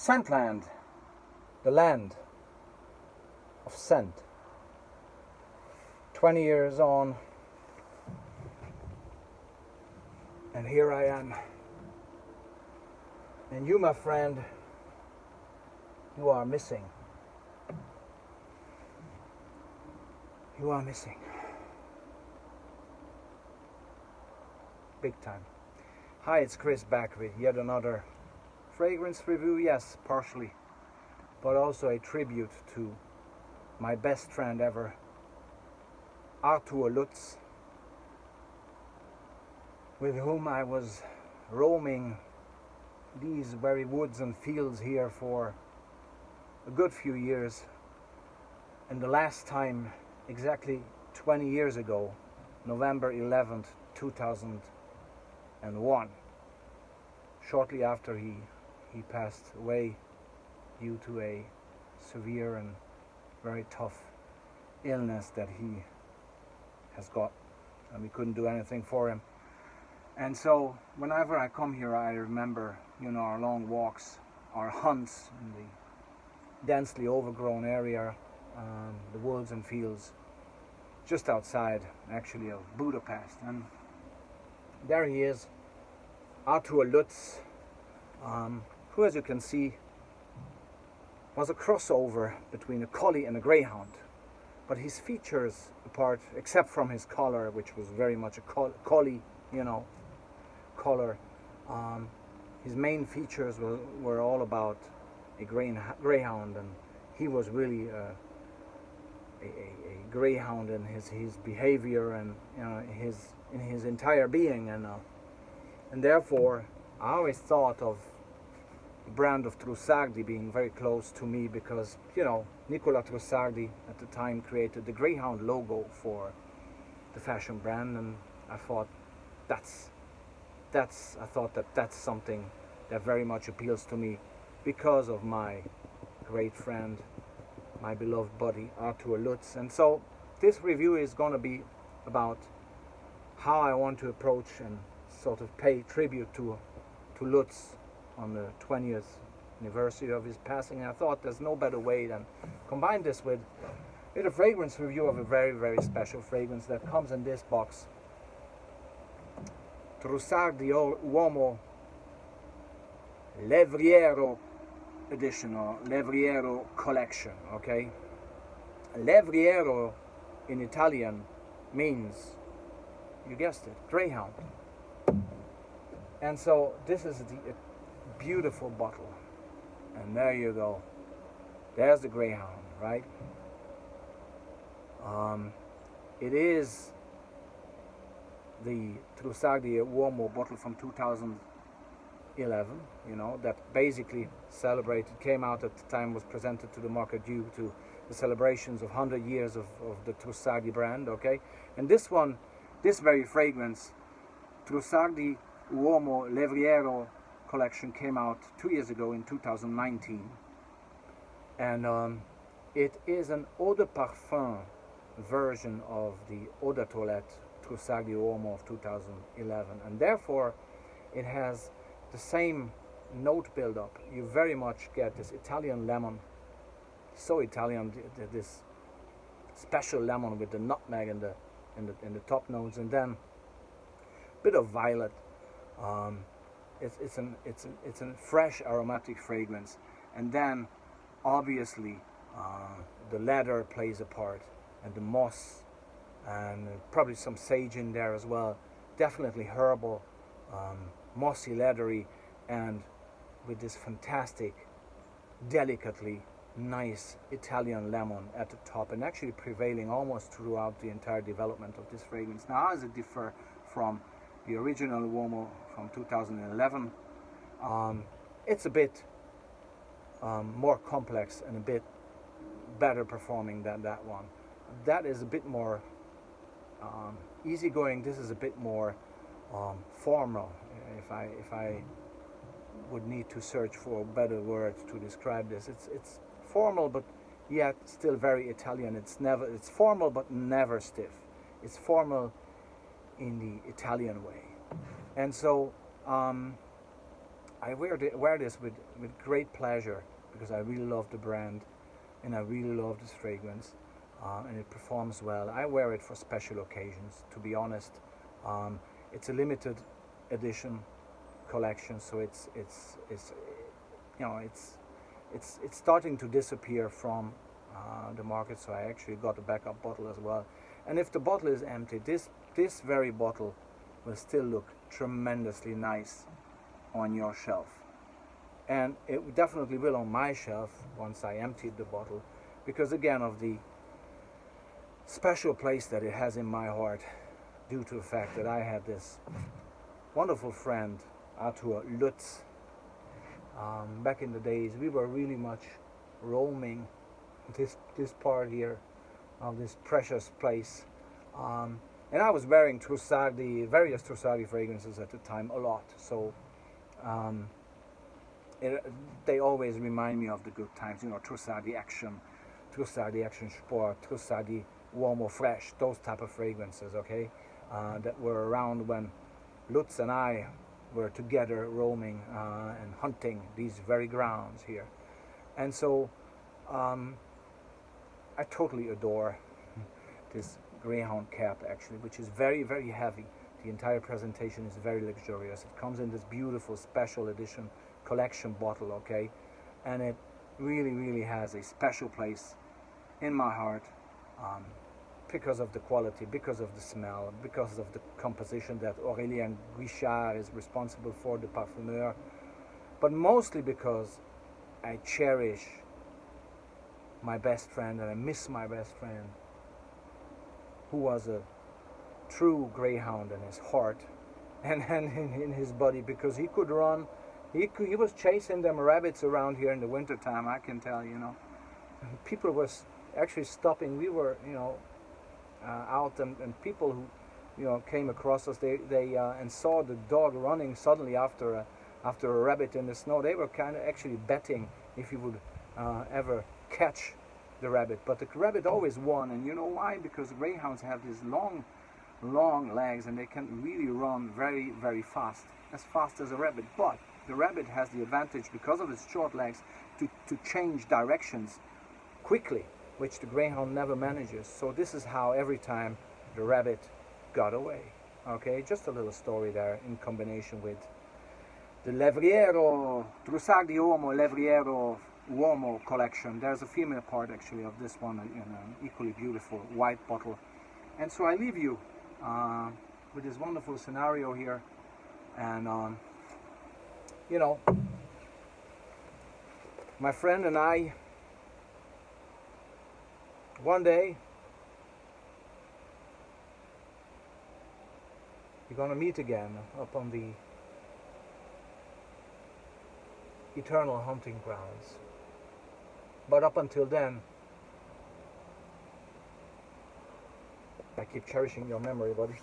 Scentland, the land of scent. 20 years on, and here I am. And you, my friend, you are missing. You are missing. Big time. Hi, it's Chris back with yet another fragrance review. Yes, partially, but also a tribute to my best friend ever, Lutz, with whom I was roaming these very woods and fields here for a good few years. And the last time, exactly 20 years ago, November 11th, 2001, shortly after he passed away due to a severe and very tough illness that he has got, and we couldn't do anything for him. And so whenever I come here, I remember, our long walks, our hunts in the densely overgrown area, the woods and fields just outside, actually, of Budapest. And there he is, Lutz, who, as you can see, was a crossover between a collie and a greyhound. But his features, apart, except from his collar, which was very much a collie, color, his main features were all about a greyhound, and he was really a greyhound in his behavior and in his entire being, and therefore I always thought of the brand of Trussardi being very close to me, because Nicola Trussardi at the time created the greyhound logo for the fashion brand, and I thought that's something that very much appeals to me because of my great friend, my beloved buddy Lutz. And so this review is going to be about how I want to approach and sort of pay tribute to Lutz on the 20th anniversary of his passing. And I thought there's no better way than combine this with a fragrance review of a very, very special fragrance that comes in this box. Trussardi Uomo Levriero edition, or Levriero Collection, okay? Levriero in Italian means, you guessed it, greyhound. And so this is the beautiful bottle, and there you go, there's the greyhound, right? It is the Trussardi Uomo bottle from 2011, that basically came out at the time, was presented to the market due to the celebrations of 100 years of the Trussardi brand, okay? And this very fragrance, Trussardi Uomo Levriero Collection, came out 2 years ago in 2019, and it is an eau de parfum version of the eau de toilette Trussardi Uomo of 2011, and therefore it has the same note build-up. You very much get this Italian lemon, so Italian, this special lemon with the nutmeg in the top notes, and then a bit of violet. It's a fresh aromatic fragrance, and then obviously the leather plays a part, and the moss, and probably some sage in there as well. Definitely herbal, mossy, leathery, and with this fantastic, delicately nice Italian lemon at the top, and actually prevailing almost throughout the entire development of this fragrance. Now, how does it differ from the original Uomo from 2011? It's a bit more complex and a bit better performing than that one. That is a bit more easygoing. This is a bit more formal, if I would need to search for better words to describe this. It's formal, but yet still very Italian. It's formal but never stiff. It's formal in the Italian way. And so I I wear this with great pleasure because I really love the brand and I really love this fragrance, and it performs well. I wear it for special occasions, to be honest. It's a limited edition collection, so it's you know it's starting to disappear from the market. So I actually got a backup bottle as well. And if the bottle is empty, this very bottle will still look tremendously nice on your shelf, and it definitely will on my shelf once I emptied the bottle, because again of the special place that it has in my heart, due to the fact that I had this wonderful friend, Arthur Lutz. Back in the days, we were really much roaming this part here of this precious place, and I was wearing various Trussardi fragrances at the time a lot. So they always remind me of the good times, you know, Trussardi Action Sport, Trussardi Uomo Fresh, those type of fragrances, okay, that were around when Lutz and I were together roaming and hunting these very grounds here. And so I totally adore this Greyhound cap, actually, which is very, very heavy. The entire presentation is very luxurious. It comes in this beautiful special edition collection bottle, okay, and it really, really has a special place in my heart, because of the quality, because of the smell, because of the composition that Aurélien Guichard is responsible for, the parfumeur, but mostly because I cherish my best friend and I miss my best friend, who was a true greyhound in his heart and in his body, because he could run. He was chasing them rabbits around here in the wintertime, I can tell you, know. People was actually stopping. We were, you know, out, and people who, you know, came across us, they and saw the dog running suddenly after a rabbit in the snow. They were kind of actually betting if he would ever catch the rabbit. But the rabbit always won, and you know why? Because greyhounds have these long legs, and they can really run very, very fast as a rabbit. But the rabbit has the advantage, because of its short legs, to change directions quickly, which the greyhound never manages. So this is how every time the rabbit got away. Okay, just a little story there in combination with the Trussardi Uomo Levriero Uomo Collection. There's a female part actually of this one in an equally beautiful white bottle. And so I leave you with this wonderful scenario here, and you know, my friend and I, one day we're gonna meet again up on the eternal hunting grounds. But up until then, I keep cherishing your memory, buddy.